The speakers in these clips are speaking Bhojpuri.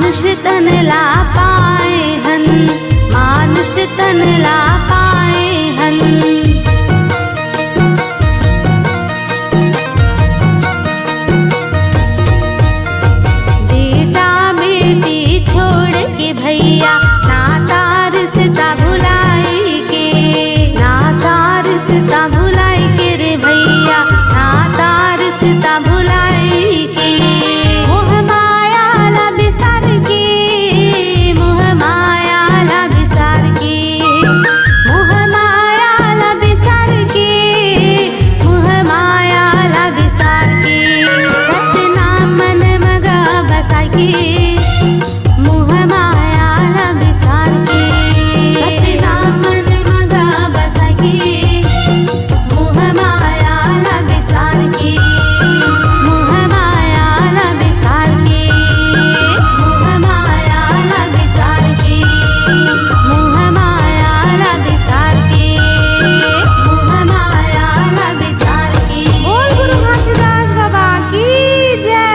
मानुष तन ला पाए हन, मानुष तन ला पाए हन। बेटा बेटी छोड़ के भैया नाता रिश्ता भुलाई के, नाता रिश्ता भुलाई के रे भैया, नाता रिश्ता भुलाई के। मोह माया ला बिसार के, मोह माया ला बिसार के, मोह माया ला बिसार के, मोह माया ला बिसार के। सतनाम मन मगा बसा के, मोह माया ला बिसार के। सतनाम मन मगा बसा के, मोह माया ला बिसार के, मोह माया ला बिसार के, मोह माया ला बिसार के, मोह माया ला बिसार के, मोह माया ला बिसार के। बोल गुरु घासीदास बाबा की जय।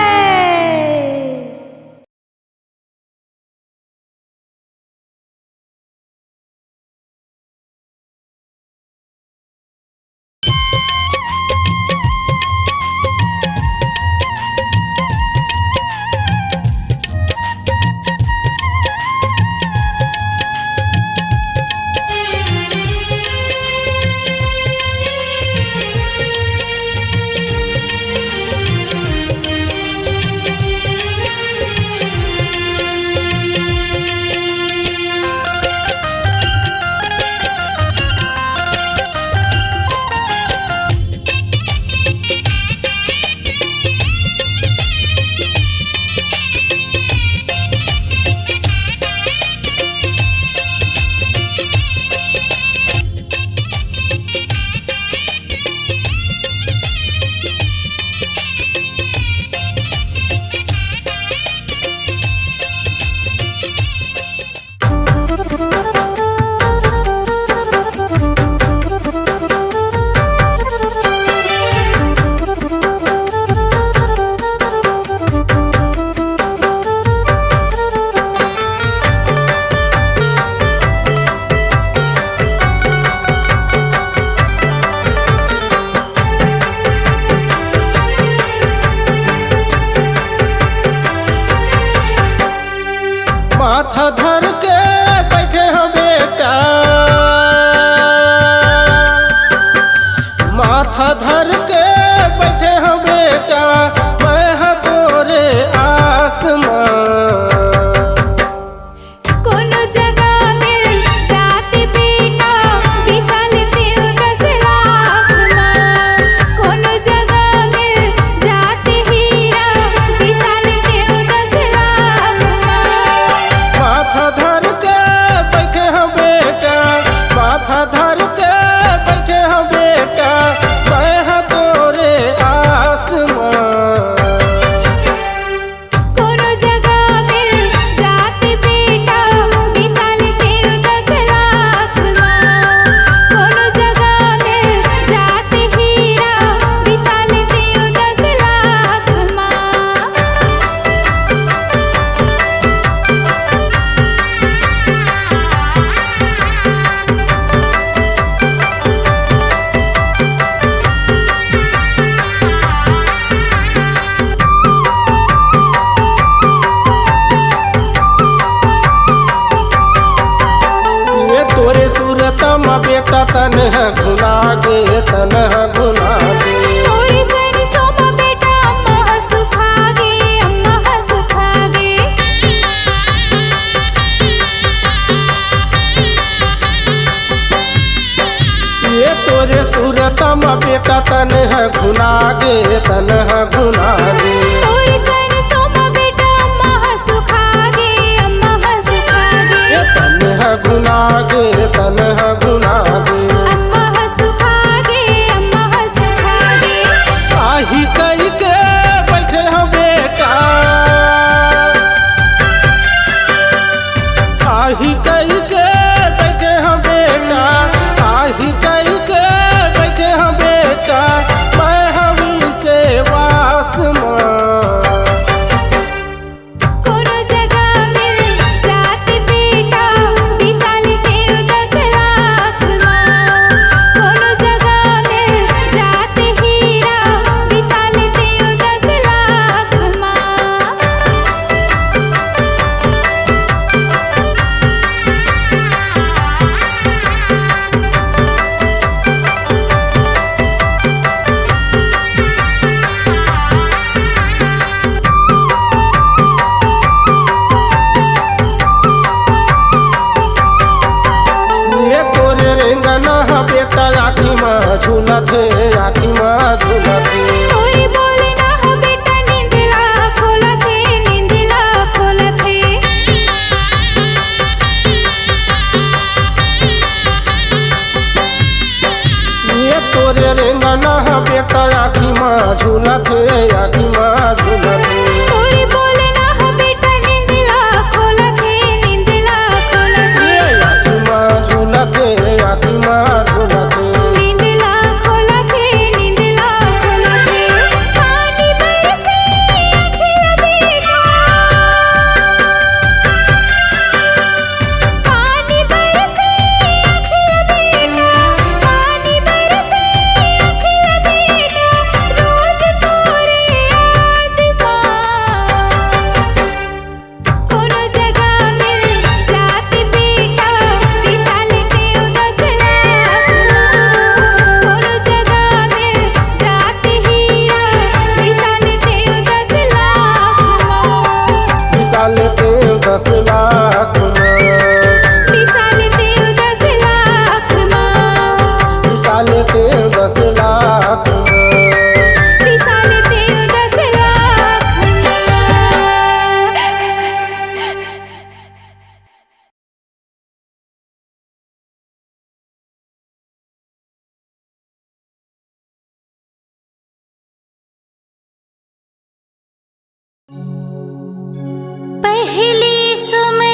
माथा धर के बैठे हो बेटा, माथा धर के बैठे हो बेटा, मैं हाँ तोरे आसमां। कोनो जगह मिल जाते बेटा, बिसाल देव 10 लाख माँ। कोनो जगह मिल जाते हीरा, बिसाल देव 10 लाख माँ। माथा धर के बैठे हो बेटा, माथा धर के बैठे हो बेटा, मैं हाँ तोरे आसमां। कोनो जगह मिल जाते बेटा, बिसाल देव 10 लाख माँ। कोनो जगह मिल जाते हीरा, बिसाल देव 10 लाख माँ। ये तोरे सूरत में बेटा तन है गुना गे, तन है गुना गे। तोरी सन सोमा बेटा, अम्मा हा सुखागे, अम्मा हा सुखागे। ये तोरे सूरत में बेटा तन है गुना गे, तन है गुना गे। तोरी सन सोमा बेटा, अम्मा हा सुखागे, अम्मा हा सुखागे। ये तन है गुना गे, तन है गुना गे। अम्मा हा सुखागे, अम्मा हा सुखागे। आही कई के बैठे हो बेटा, आही कई के बैठे हो बेटा, आही कई के बैठे हो बेटा, मैं हवी से वास मां। कोनो जगह 10 लाख विशाल देव 10 लाख विशाल देव 10 लाख विशाल देव 10 लाख पहली सुमन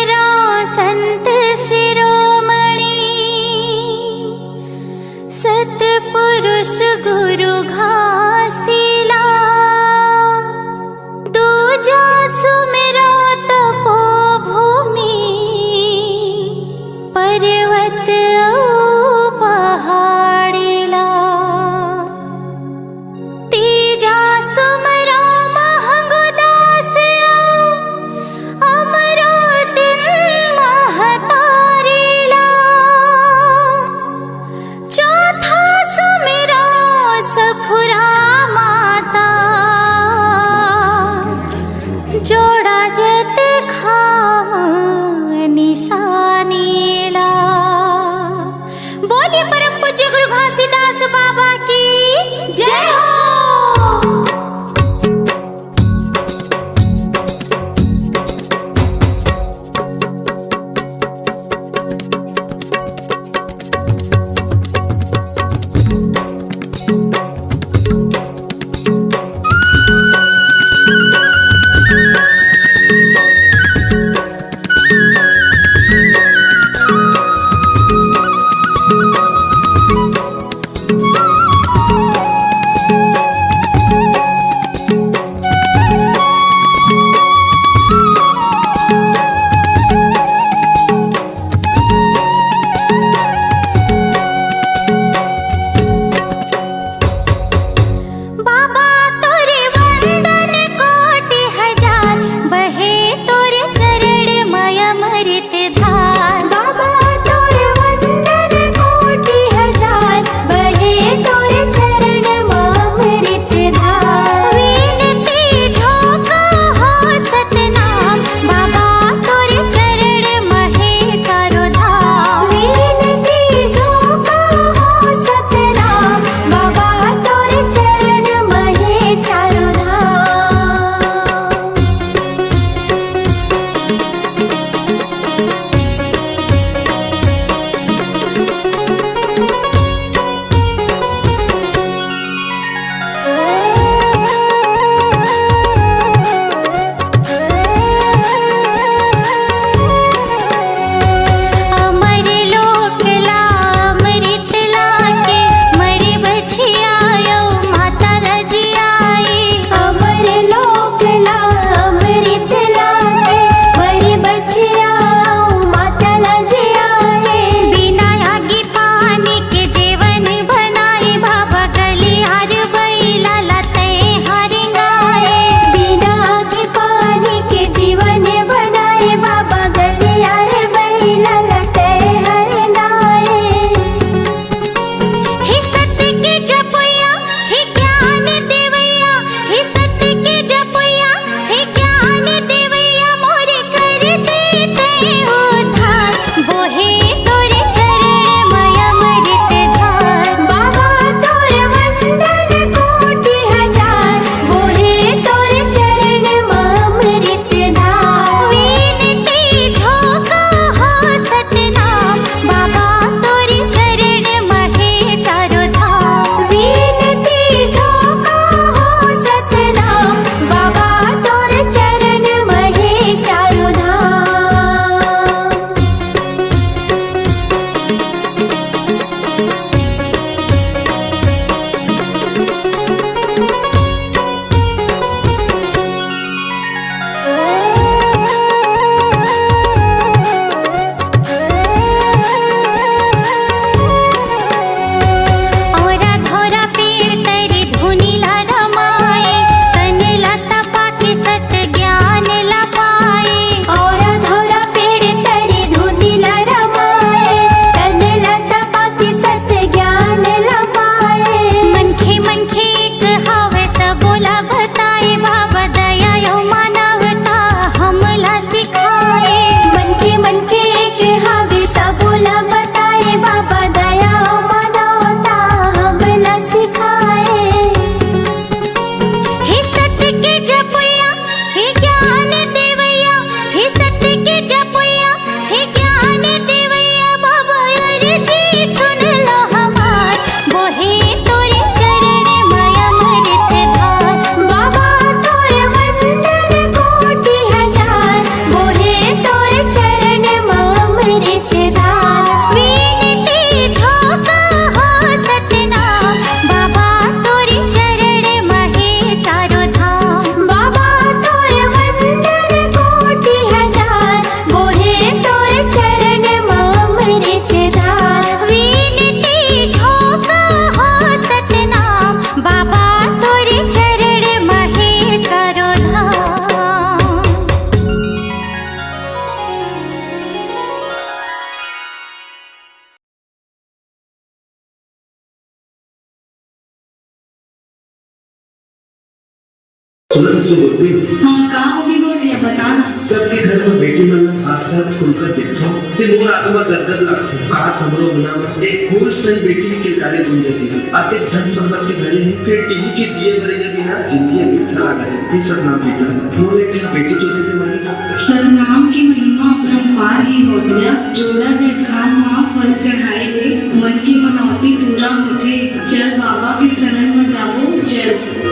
सुना तो सुन भी हाँ कहाँ होगी बोलिए बताना। सबके घर में बेटी मतलब आशा खुलकर देखो ते मोर आत्मा गदगद लागतो का समरो बना एक फूल से बेटी के गाले गुंज जाती आते धन संपत्ति भरे हैं फिर टीवी के दिए भरे या बिना जिंदगी मिठा लगा है ये सब नाम बेटा मोर एक बेटी जो देते मानी सर नाम की महिमा अपरंपार ही हो गया। जोड़ा जटखान माँ फल चढ़ाए ले मन की मनौती पूरा होते। चल बाबा के शरण में जाओ चल।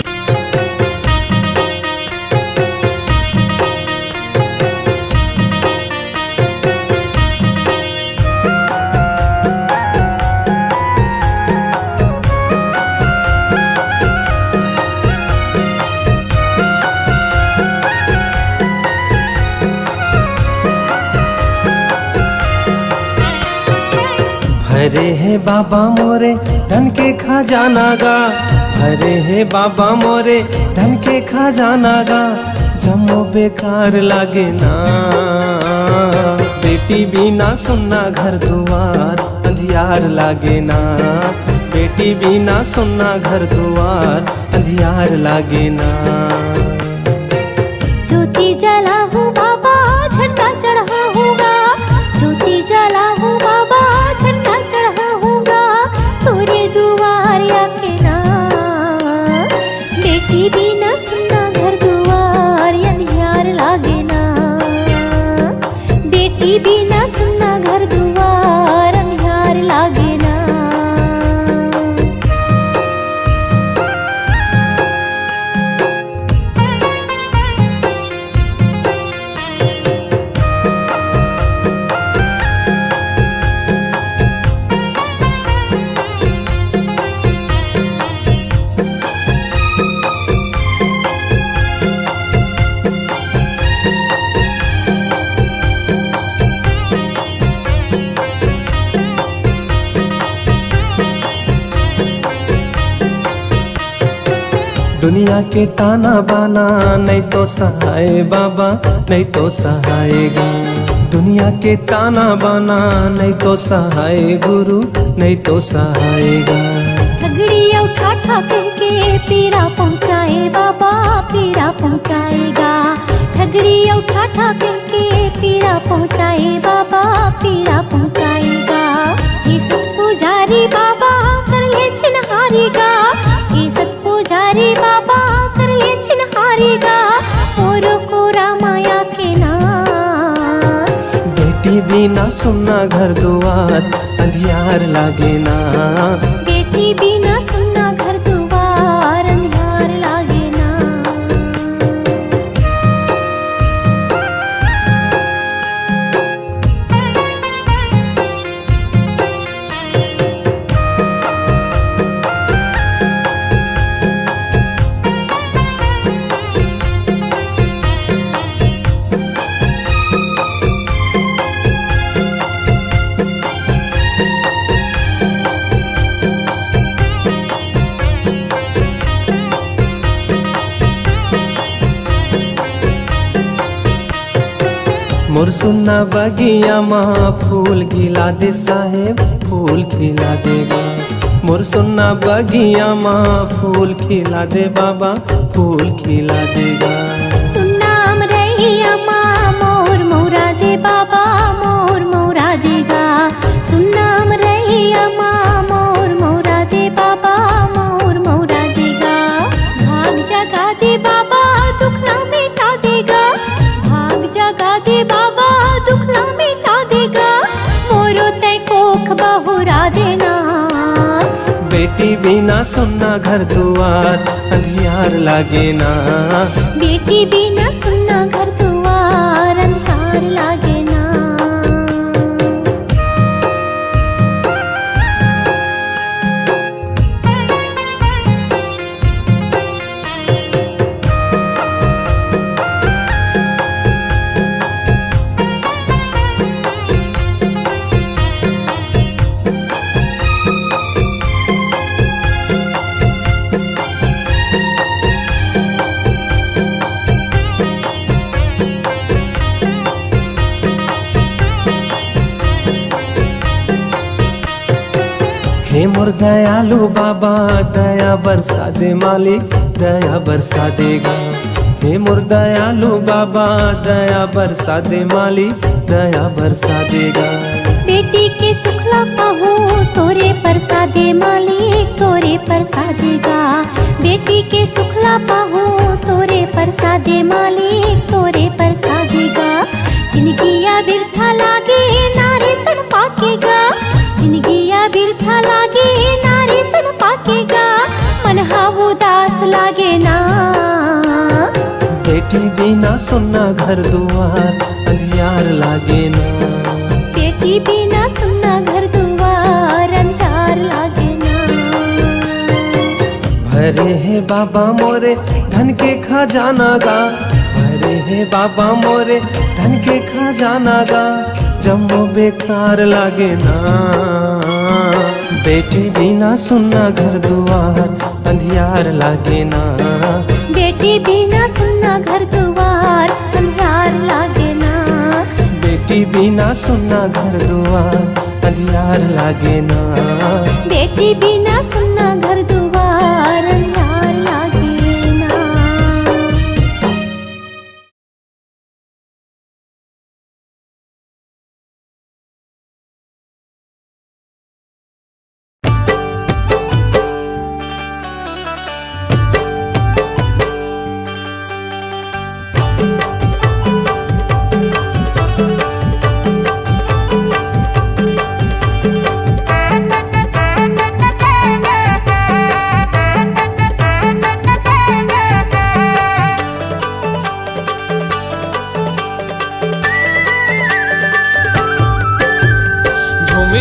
भरे है बाबा मोरे धन के खजाना गा, भरे है बाबा मोरे धन के खजाना गा। जमो बेकार लागे ना बेटी बिना सुनना घर दुआर अंधियार लागे ना, बेटी बिना सुनना घर दुआर अंधियार लागे ना। ज्योति जला हूँ बाबा झंडा चढ़ा हूँगा, ज्योति जला हूँ बाबा झंडा चढ़ा हूँगा। तोरे दुआर आके ना बेटी बिना सुनना घर दुआर अंधियार लागे ना, बेटी बिना सुनना घर दुआर अंधियार लागे ना। दुनिया के ताना बाना नहीं तो सहाय बाबा नहीं तो सहायगा, दुनिया के ताना बाना नहीं तो सहाय गुरु नहीं तो सहायगा। ठगड़ी उठा ठाक के पीरा पहुँचाए बाबा पीरा पहुँचाएगा, ठगड़ी उठा ठाक के पीरा पहुँचाए बाबा पीरा पहुँचाएगा। ये सब पुजारी बाबा कर ले छिनहारीगा, ये सब पुजारी बाबा कर ले छिनहारीगा। और को रामाया के नाम बेटी बिना सुनना घर दुआर अंधियार लागे ना, बेटी बिना सुनना घर दुआर अंधियार लागे ना। मोर सुन्ना बगिया माँ फूल खिला दे साहेब फूल खिला देगा, मोर सुन्ना बगिया माँ फूल खिला दे बाबा फूल खिला देगा। सुन्नाम रैया माँ मोर मोरा दे बाबा मोर मोरा देगा, सुन्नाम रैया माँ मोर मोरा दे बाबा मोर मोरा देगा। भाग जगा दे बाबा दुख ना मिटा देगा, भाग जगा दे बाबा दुख ना मिटा देगा। मोरो तय कोख बहुरा देना, बेटी बिना सुनना घर दुआर अंधियार लागे ना, बेटी बिना सुनना घर दुआर अंधियार लागे ना। हे मोर दयालु बाबा दया बरसा दे मालिक दया बरसा देगा, हे मोर दयालु बाबा दया बरसा दे माली दया बरसा देगा। बेटी के सुखला पाहू तोरे प्रसादे मालिक तोरे प्रसादेगा। बेटी के सुखला पाहू तोरे प्रसादे मालिक तोरे प्रसादेगा। जिंदगिया बिरथा लागे नारे तन पाकेगा। जिंदगिया बिरथा लागे नारे तन पाकेगा। मन हाउ दास लागे ना। बेटी बिना सुनना घर दुआर अंधियार लागे ना। बेटी बिना सुनना घर दुआर अंधार लागे ना। भरे है बाबा मोरे धन के खजाना गा। भरे है बाबा मोरे धन के खजाना गा। जम्मो बेकार लागे ना। बेटी बिना सुनना घर दुआर अंधियार लागे ना। बेटी बिना सुनना घर दुआर अंधार लागे ना। बेटी बिना सुनना घर दुआर अंधियार लागे ना। बेटी बिना सुनना घर दुआर अंधार लागे ना।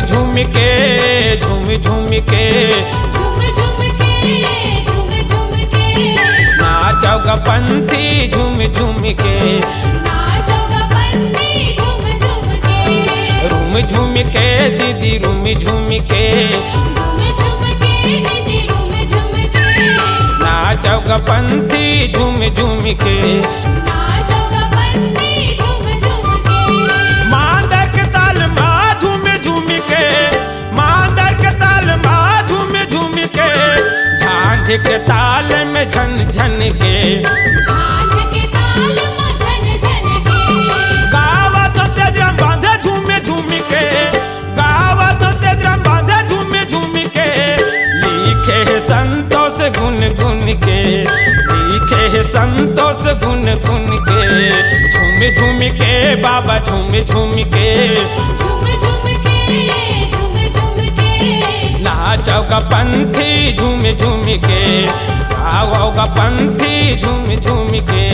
झूम के झूम झूम के झूम झूम के झूम झूम के नाचोगा पंथी झूम झूम के नाचोगा बंदी झूम झूम के रूम झूम के दीदी रूम झूम के झूम झूम के दीदी झूम झूम के नाचोगा पंथी झूम झूम के नाचोगा बंदी झूम झूम के मांदर के ताल माँ झूम झूम के मांदर के ताल माँ झूम झूम के झांझ के ताल में झन झन के झांझ के ताल में झन झन के गावा तो तेजरा बांधे झूम झूम के गावा तो तेजरा बांधे झूम झूम के लिखे है संतोष गुन गुन के लिखे है संतोष गुन गुन के झूम झूम के बाबा झूम झूम के झूम झूम के झूम झूम के नाचोगा पंथी झूम झूम के गाओगा पंथी झूम झूम के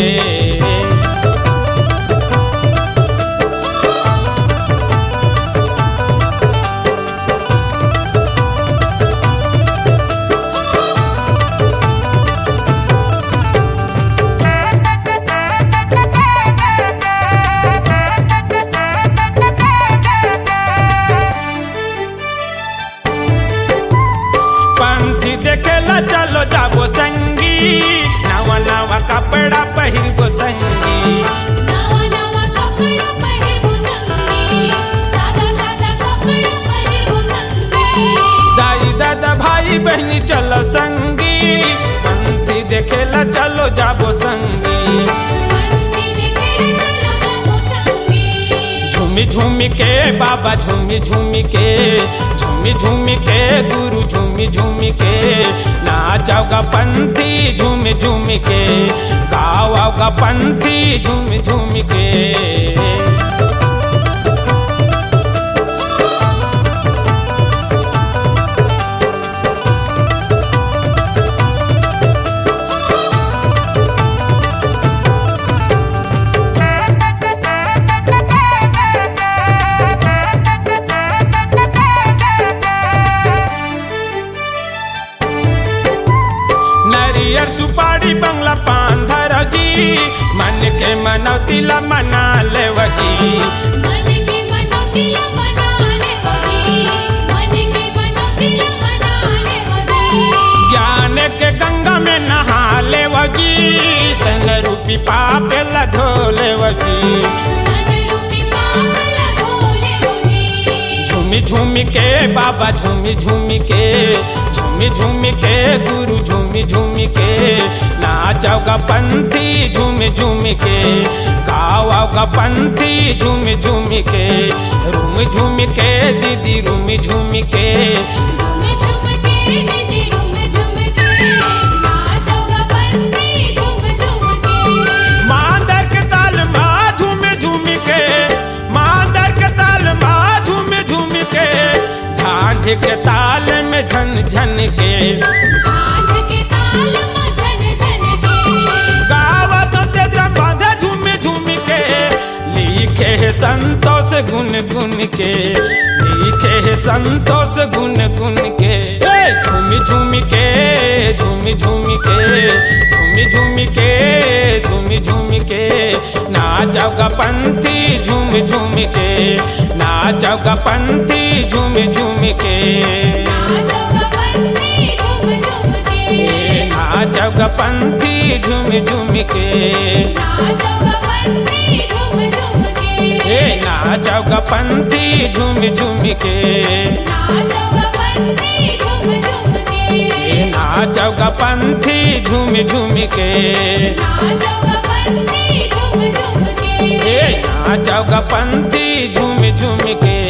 पंथी देखेला चलो जाबो संगी नवा नवा कपड़ा पहिरबो संगी नवा नवा कपड़ा पहिरबो संगी सादा सादा कपड़ा पहिरबो संगी दाई दादा भाई बहनी चलो संगी पंथी देखेला चलो जाबो संगी पंथी देखेला चलो जाबो संगी झूमी झूमी के बाबा झूमी झूमी के झूमी झूमी के गुरु झूमी झूमी के नाचोगा पंथी झूमी झूमी के गाओगा पंथी झूमी झूमी के नरियर सुपारी बंगला पान धर जी मन के मनौती ला मना लेव जी मन के मनौती ला मना लेवगी मन के मनौती ला मना लेवगी ज्ञान के गंगा में नहा लेव जी तन रूपी पाप ला धो लेव जी तन रूपी पाप ला धो लेवगी झूम झूमी झूमी के बाबा झूमी झूमी के, झूमी झूमी के गुरु झूमी झूमी के, नाचोगा पंथी झूमी झूमी के, गाओगा पंथी झूमी झूमी के, रूमी झूमी के दीदी रूमी झूमी के, झूम झूम के दीदी झूम झूम के नाचोगा पंथी झूम झूम के। मांदर के ताल माँ झूमी झूमी के, मांदर के ताल माँ झूमी झूमी के, झांझ के ताल में झन झन के, झांझ के ताल में झन झन के गावा तो तेजरा बांधे झूमी झूमी के, लिखे है संतोष गुन गुन के, लिखे है संतोष गुन गुन के, झूमी झूमी के झूमी झूमी के, झूमी झूमी के झूमी झूमी के, नाचोगा पंथी झूमी झूमी के, नाचोगा पंथी झूमी झूमी के, नाचोगा पंथी झूम झूम के नाचोगा पंथी झूमी झूमी के, नाचोगा पंथी झूम झूम के नाचोगा पंथी झूमी झूमी के, नाचोगा पंथी झूम झूम के नाचोगा पंथी झूमी झूमी के, नाचोगा पंथी झूम झूम के नाचोगा पंथी झूमी झूमी के।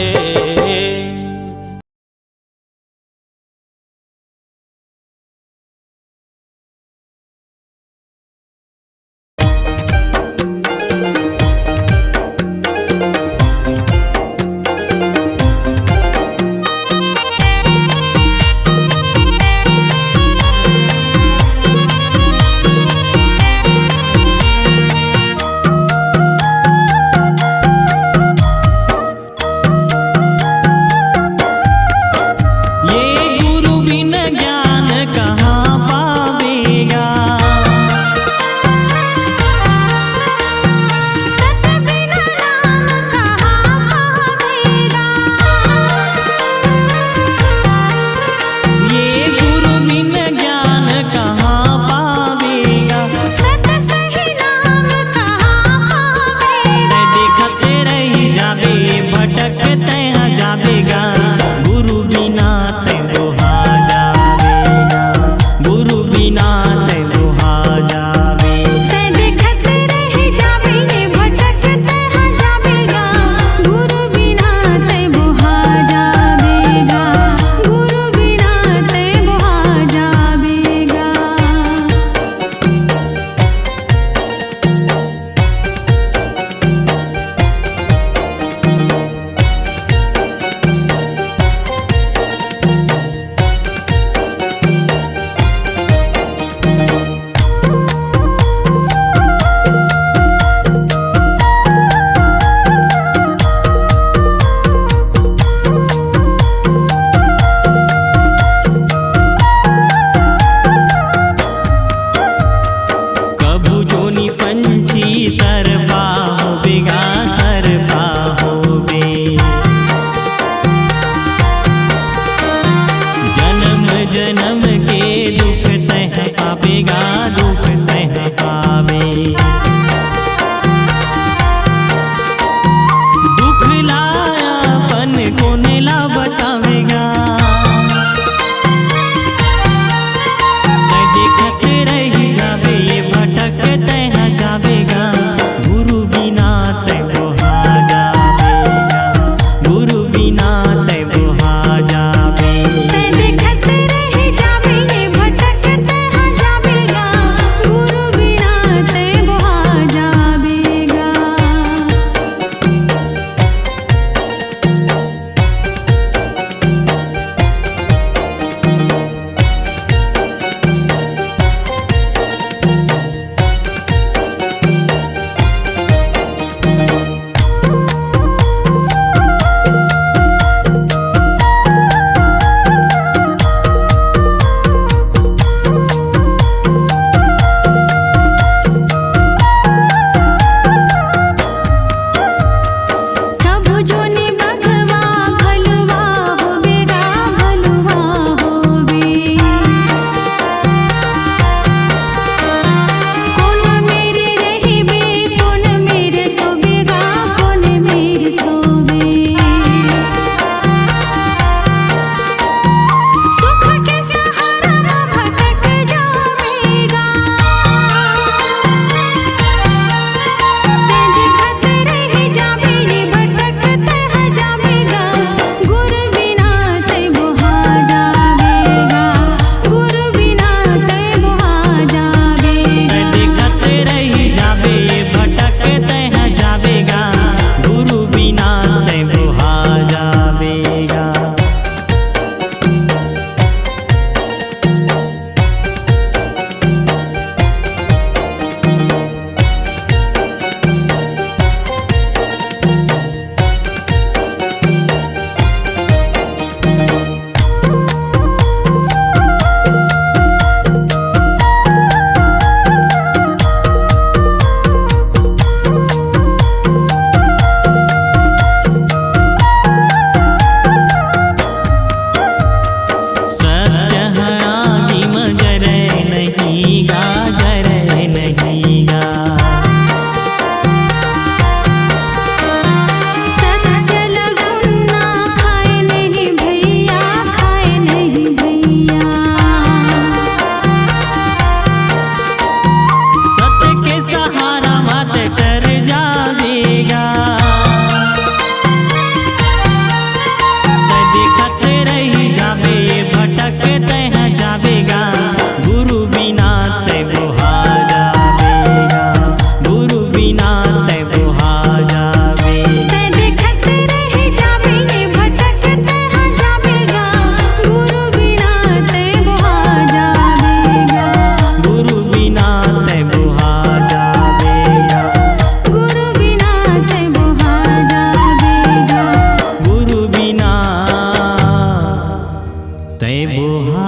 तै बोहा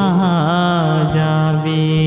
जाबे।